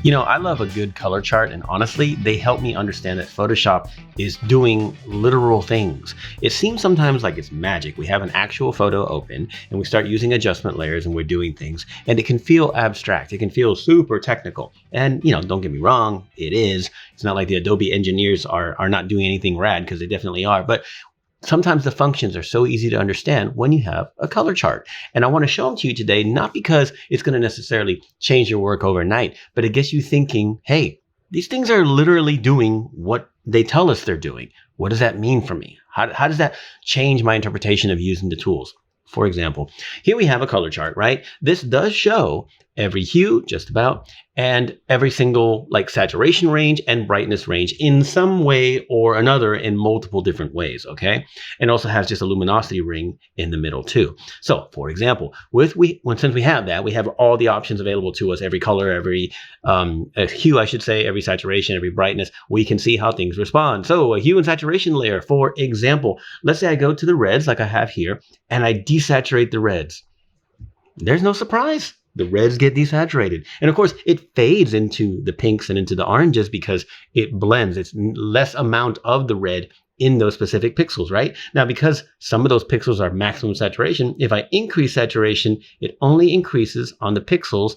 You know, I love a good color chart, and honestly, they help me understand that Photoshop is doing literal things. It seems sometimes like it's magic. We have an actual photo open and we start using adjustment layers and we're doing things, and it can feel abstract. It can feel super technical. And, you know, don't get me wrong, it is. It's not like the Adobe engineers are not doing anything rad, because they definitely are. But sometimes the functions are so easy to understand when you have a color chart. And I want to show them to you today, not because it's going to necessarily change your work overnight, but it gets you thinking, hey, these things are literally doing what they tell us they're doing. What does that mean for me? How does that change my interpretation of using the tools? For example, here we have a color chart, right? This does show every hue, just about, and every single like saturation range and brightness range in some way or another, in multiple different ways, okay? And also has just a luminosity ring in the middle too. So for example, since we have that, we have all the options available to us, every color, every hue, I should say, every saturation, every brightness, we can see how things respond. So a hue and saturation layer, for example, let's say I go to the reds like I have here, and I desaturate the reds. There's no surprise. The reds get desaturated. And of course, it fades into the pinks and into the oranges because it blends. It's less amount of the red in those specific pixels, right? Now, because some of those pixels are maximum saturation, if I increase saturation, it only increases on the pixels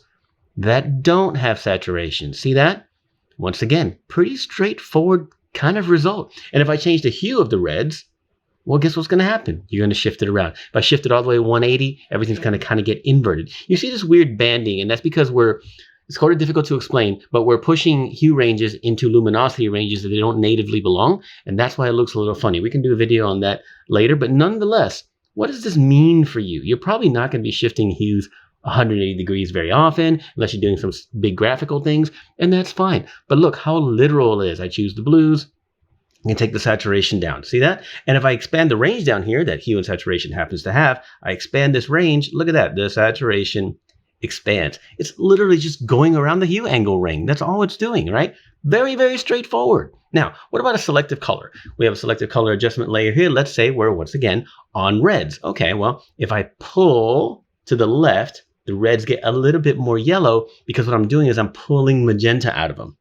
that don't have saturation. See that? Once again, pretty straightforward kind of result. And if I change the hue of the reds, well, guess what's going to happen? You're going to shift it around. If I shift it all the way 180, everything's going to kind of get inverted. You see this weird banding, and that's because it's sort of difficult to explain, but we're pushing hue ranges into luminosity ranges that they don't natively belong, and that's why it looks a little funny. We can do a video on that later, but nonetheless, what does this mean for you? You're probably not going to be shifting hues 180 degrees very often, unless you're doing some big graphical things, and that's fine. But look how literal it is. I choose the blues. I can take the saturation down. See that? And if I expand the range down here that hue and saturation happens to have, I expand this range. Look at that. The saturation expands. It's literally just going around the hue angle ring. That's all it's doing, right? Very, very straightforward. Now, what about a selective color? We have a selective color adjustment layer here. Let's say we're once again on reds. Okay, well, if I pull to the left, the reds get a little bit more yellow because what I'm doing is I'm pulling magenta out of them.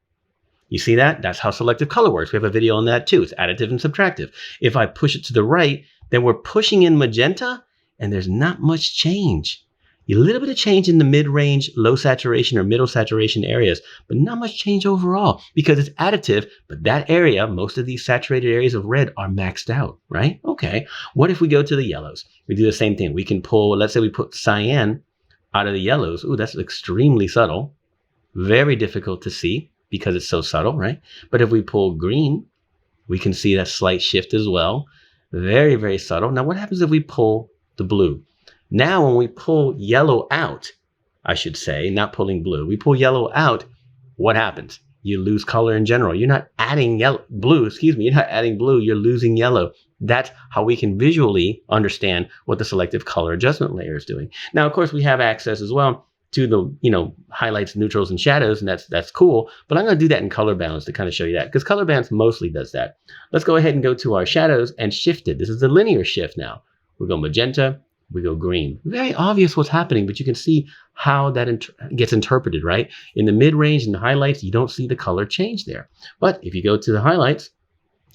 You see that? That's how selective color works. We have a video on that too. It's additive and subtractive. If I push it to the right, then we're pushing in magenta, and there's not much change. A little bit of change in the mid-range, low saturation or middle saturation areas, but not much change overall because it's additive, but that area, most of these saturated areas of red are maxed out, right? Okay. What if we go to the yellows? We do the same thing. We can pull, let's say we put cyan out of the yellows. Ooh, that's extremely subtle. Very difficult to see because it's so subtle, right? But if we pull green, we can see that slight shift as well. Very, very subtle. Now, what happens if we pull the blue? Now, when we pull yellow out, I should say, not pulling blue, we pull yellow out, what happens? You lose color in general. You're not adding you're not adding blue, you're losing yellow. That's how we can visually understand what the selective color adjustment layer is doing. Now, of course, we have access as well to the highlights, neutrals, and shadows, and that's cool. But I'm going to do that in color balance to kind of show you that, because color balance mostly does that. Let's go ahead and go to our shadows and shift it. This is the linear shift now. We go magenta, we go green. Very obvious what's happening, but you can see how that gets interpreted, right? In the mid-range and the highlights, you don't see the color change there. But if you go to the highlights,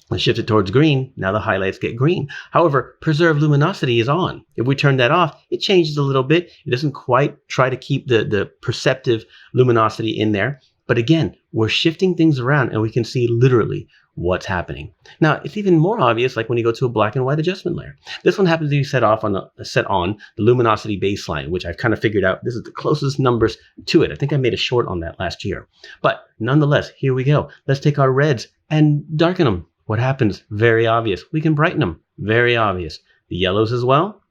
let's shift it towards green. Now the highlights get green. However, preserve luminosity is on. If we turn that off, it changes a little bit. It doesn't quite try to keep the perceptive luminosity in there. But again, we're shifting things around and we can see literally what's happening. Now, it's even more obvious like when you go to a black and white adjustment layer. This one happens to be set on the luminosity baseline, which I've kind of figured out. This is the closest numbers to it. I think I made a short on that last year. But nonetheless, here we go. Let's take our reds and darken them. What happens? Very obvious. We can brighten them. Very obvious. The yellows as well.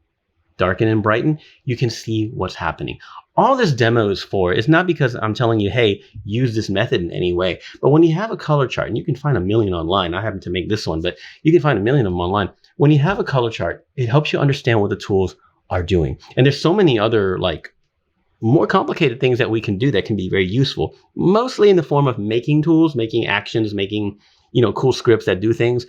Darken and brighten. You can see what's happening. All this demo is for is not because I'm telling you, hey, use this method in any way. But when you have a color chart, and you can find a million online. I happen to make this one, but you can find a million of them online. When you have a color chart, it helps you understand what the tools are doing. And there's so many other more complicated things that we can do that can be very useful, mostly in the form of making tools, making actions, making cool scripts that do things,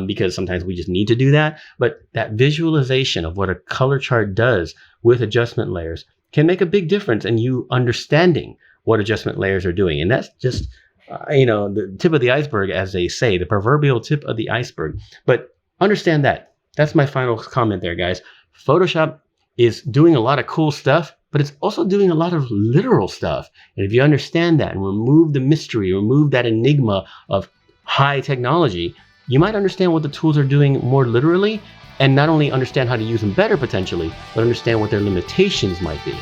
because sometimes we just need to do that. But that visualization of what a color chart does with adjustment layers can make a big difference in you understanding what adjustment layers are doing. And that's just, the tip of the iceberg, as they say, the proverbial tip of the iceberg. But understand that. That's my final comment there, guys. Photoshop is doing a lot of cool stuff, but it's also doing a lot of literal stuff. And if you understand that and remove the mystery, remove that enigma of high technology, you might understand what the tools are doing more literally, and not only understand how to use them better potentially, but understand what their limitations might be.